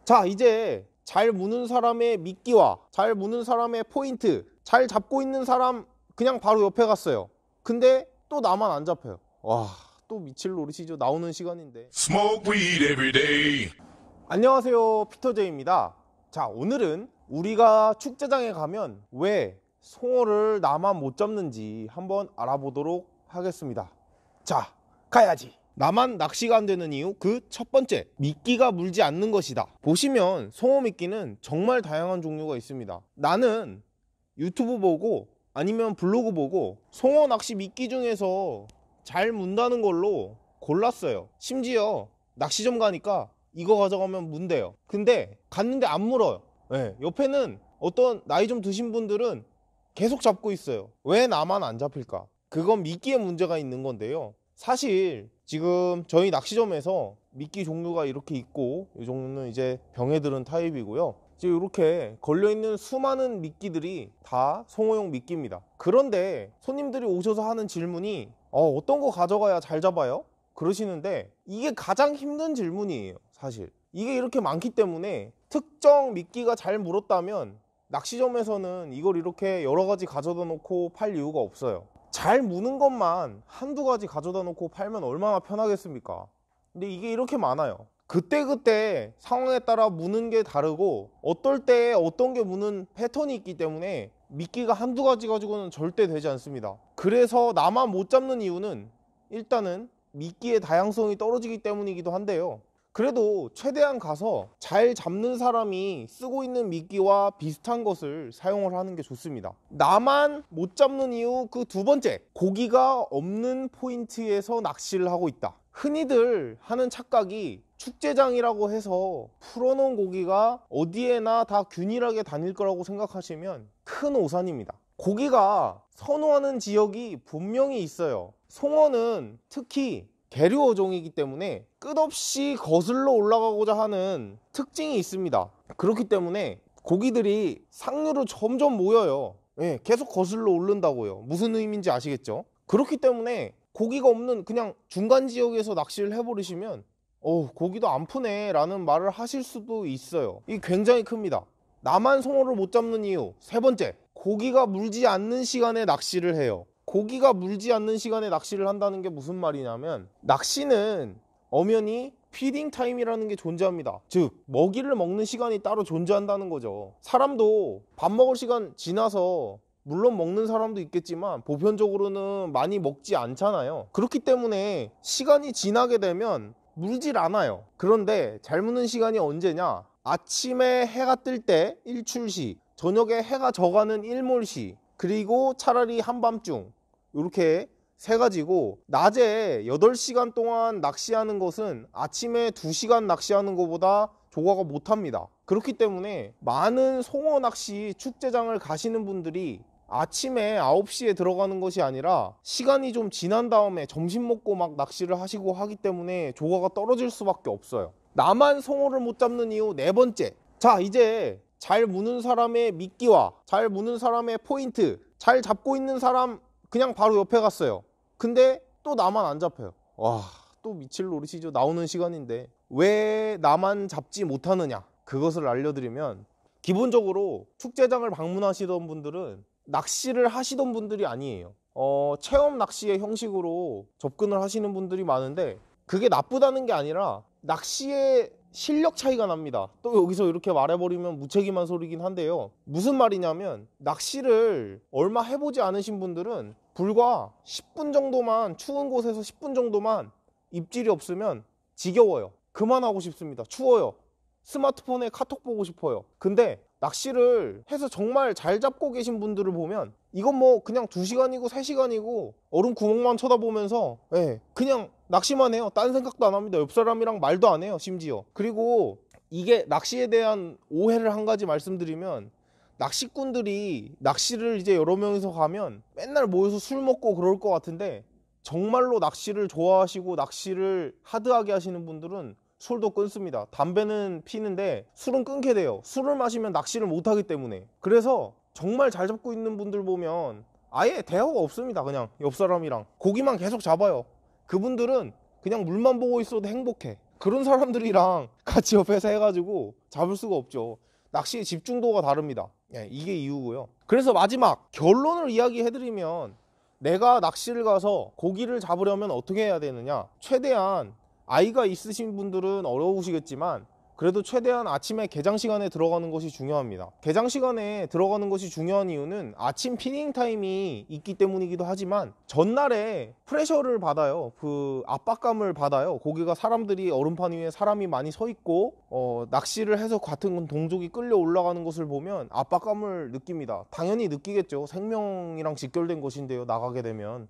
자, 이제 잘 무는 사람의 미끼와 잘 무는 사람의 포인트, 잘 잡고 있는 사람 그냥 바로 옆에 갔어요. 근데 또 나만 안 잡혀요. 와, 또 미칠 노릇이죠. 나오는 시간인데. Smoke weed every day. 안녕하세요, 피터제이입니다. 자, 오늘은 우리가 축제장에 가면 왜 송어를 나만 못 잡는지 한번 알아보도록 하겠습니다. 자, 가야지. 나만 낚시가 안 되는 이유 그 첫 번째, 미끼가 물지 않는 것이다. 보시면 송어 미끼는 정말 다양한 종류가 있습니다. 나는 유튜브 보고 아니면 블로그 보고 송어 낚시 미끼 중에서 잘 문다는 걸로 골랐어요. 심지어 낚시점 가니까 이거 가져가면 문대요. 근데 갔는데 안 물어요. 네, 옆에는 어떤 나이 좀 드신 분들은 계속 잡고 있어요. 왜 나만 안 잡힐까? 그건 미끼에 문제가 있는 건데요. 사실 지금 저희 낚시점에서 미끼 종류가 이렇게 있고, 이 종류는 이제 병에 들은 타입이고요. 지금 이렇게 걸려있는 수많은 미끼들이 다 송어용 미끼입니다. 그런데 손님들이 오셔서 하는 질문이 어떤 거 가져가야 잘 잡아요? 그러시는데 이게 가장 힘든 질문이에요. 사실 이게 이렇게 많기 때문에 특정 미끼가 잘 물었다면 낚시점에서는 이걸 이렇게 여러 가지 가져다 놓고 팔 이유가 없어요. 잘 무는 것만 한두 가지 가져다 놓고 팔면 얼마나 편하겠습니까? 근데 이게 이렇게 많아요. 그때그때 상황에 따라 무는 게 다르고 어떨 때 어떤 게 무는 패턴이 있기 때문에 미끼가 한두 가지 가지고는 절대 되지 않습니다. 그래서 나만 못 잡는 이유는 일단은 미끼의 다양성이 떨어지기 때문이기도 한데요. 그래도 최대한 가서 잘 잡는 사람이 쓰고 있는 미끼와 비슷한 것을 사용을 하는 게 좋습니다. 나만 못 잡는 이유 그 두 번째, 고기가 없는 포인트에서 낚시를 하고 있다. 흔히들 하는 착각이 축제장이라고 해서 풀어놓은 고기가 어디에나 다 균일하게 다닐 거라고 생각하시면 큰 오산입니다. 고기가 선호하는 지역이 분명히 있어요. 송어는 특히 계류어종이기 때문에 끝없이 거슬러 올라가고자 하는 특징이 있습니다. 그렇기 때문에 고기들이 상류로 점점 모여요. 예, 계속 거슬러 오른다고요. 무슨 의미인지 아시겠죠? 그렇기 때문에 고기가 없는 그냥 중간 지역에서 낚시를 해버리시면 고기도 안 푸네 라는 말을 하실 수도 있어요. 이게 굉장히 큽니다. 나만 송어를 못 잡는 이유 세 번째, 고기가 물지 않는 시간에 낚시를 해요. 고기가 물지 않는 시간에 낚시를 한다는 게 무슨 말이냐면, 낚시는 엄연히 피딩 타임이라는 게 존재합니다. 즉 먹이를 먹는 시간이 따로 존재한다는 거죠. 사람도 밥 먹을 시간 지나서 물론 먹는 사람도 있겠지만 보편적으로는 많이 먹지 않잖아요. 그렇기 때문에 시간이 지나게 되면 물질 않아요. 그런데 잘 무는 시간이 언제냐? 아침에 해가 뜰 때 일출시, 저녁에 해가 져가는 일몰시, 그리고 차라리 한밤중, 이렇게 세 가지고, 낮에 8시간 동안 낚시하는 것은 아침에 2시간 낚시하는 것보다 조과가 못합니다. 그렇기 때문에 많은 송어 낚시 축제장을 가시는 분들이 아침에 9시에 들어가는 것이 아니라 시간이 좀 지난 다음에 점심 먹고 막 낚시를 하시고 하기 때문에 조과가 떨어질 수밖에 없어요. 나만 송어를 못 잡는 이유 네 번째, 자, 이제 잘 무는 사람의 미끼와 잘 무는 사람의 포인트, 잘 잡고 있는 사람 그냥 바로 옆에 갔어요. 근데 또 나만 안 잡혀요. 와, 또 미칠 노릇이죠. 나오는 시간인데 왜 나만 잡지 못하느냐, 그것을 알려드리면, 기본적으로 축제장을 방문하시던 분들은 낚시를 하시던 분들이 아니에요. 체험 낚시의 형식으로 접근을 하시는 분들이 많은데, 그게 나쁘다는 게 아니라 낚시의 실력 차이가 납니다. 또 여기서 이렇게 말해버리면 무책임한 소리긴 한데요. 무슨 말이냐면, 낚시를 얼마 해보지 않으신 분들은 불과 10분 정도만, 추운 곳에서 10분 정도만 입질이 없으면 지겨워요. 그만하고 싶습니다. 추워요. 스마트폰에 카톡 보고 싶어요. 근데 낚시를 해서 정말 잘 잡고 계신 분들을 보면 이건 뭐 그냥 2시간이고 3시간이고 얼음 구멍만 쳐다보면서 그냥 낚시만 해요. 딴 생각도 안 합니다. 옆 사람이랑 말도 안 해요, 심지어. 그리고 이게 낚시에 대한 오해를 한 가지 말씀드리면, 낚시꾼들이 낚시를 이제 여러 명이서 가면 맨날 모여서 술 먹고 그럴 것 같은데, 정말로 낚시를 좋아하시고 낚시를 하드하게 하시는 분들은 술도 끊습니다. 담배는 피는데 술은 끊게 돼요. 술을 마시면 낚시를 못하기 때문에. 그래서 정말 잘 잡고 있는 분들 보면 아예 대화가 없습니다. 그냥 옆 사람이랑 고기만 계속 잡아요. 그분들은 그냥 물만 보고 있어도 행복해. 그런 사람들이랑 같이 옆에서 해가지고 잡을 수가 없죠. 낚시의 집중도가 다릅니다. 예, 이게 이유고요. 그래서 마지막 결론을 이야기해드리면, 내가 낚시를 가서 고기를 잡으려면 어떻게 해야 되느냐. 최대한 아이가 있으신 분들은 어려우시겠지만 그래도 최대한 아침에 개장 시간에 들어가는 것이 중요합니다. 개장 시간에 들어가는 것이 중요한 이유는 아침 피딩 타임이 있기 때문이기도 하지만 전날에 프레셔를 받아요. 그 압박감을 받아요. 고기가, 사람들이 얼음판 위에 사람이 많이 서 있고 낚시를 해서 같은 동족이 끌려 올라가는 것을 보면 압박감을 느낍니다. 당연히 느끼겠죠. 생명이랑 직결된 것인데요, 나가게 되면.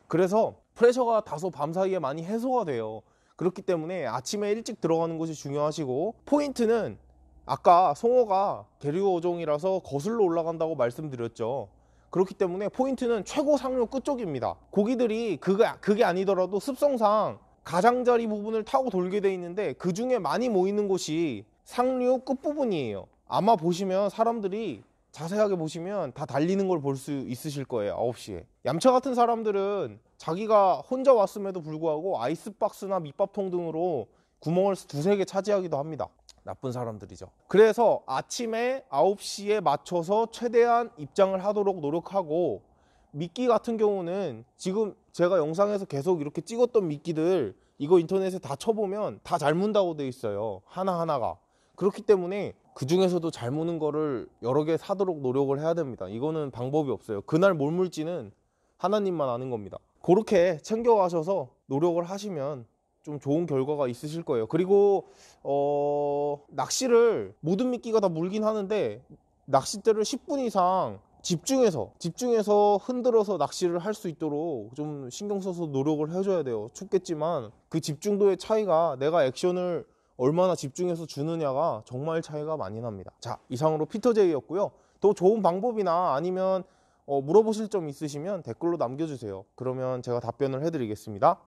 그래서 프레셔가 다소 밤사이에 많이 해소가 돼요. 그렇기 때문에 아침에 일찍 들어가는 것이 중요하시고, 포인트는 아까 송어가 계류 어종이라서 거슬러 올라간다고 말씀드렸죠. 그렇기 때문에 포인트는 최고 상류 끝쪽입니다. 고기들이 그게 아니더라도 습성상 가장자리 부분을 타고 돌게 돼 있는데 그 중에 많이 모이는 곳이 상류 끝부분이에요. 아마 보시면 사람들이 자세하게 보시면 다 달리는 걸 볼 수 있으실 거예요. 9시에 얌체 같은 사람들은 자기가 혼자 왔음에도 불구하고 아이스박스나 밑밥통 등으로 구멍을 두세 개 차지하기도 합니다. 나쁜 사람들이죠. 그래서 아침에 9시에 맞춰서 최대한 입장을 하도록 노력하고, 미끼 같은 경우는 지금 제가 영상에서 계속 이렇게 찍었던 미끼들, 이거 인터넷에 다 쳐보면 다 잘 문다고 돼 있어요. 하나하나가. 그렇기 때문에 그 중에서도 잘 무는 거를 여러 개 사도록 노력을 해야 됩니다. 이거는 방법이 없어요. 그날 뭘 물지는 하나님만 아는 겁니다. 그렇게 챙겨가셔서 노력을 하시면 좀 좋은 결과가 있으실 거예요. 그리고 낚시를 모든 미끼가 다 물긴 하는데 낚싯대를 10분 이상 집중해서 흔들어서 낚시를 할 수 있도록 좀 신경 써서 노력을 해줘야 돼요. 춥겠지만 그 집중도의 차이가, 내가 액션을 얼마나 집중해서 주느냐가 정말 차이가 많이 납니다. 자, 이상으로 피터제이였고요. 더 좋은 방법이나 아니면 물어보실 점 있으시면 댓글로 남겨주세요. 그러면 제가 답변을 해드리겠습니다.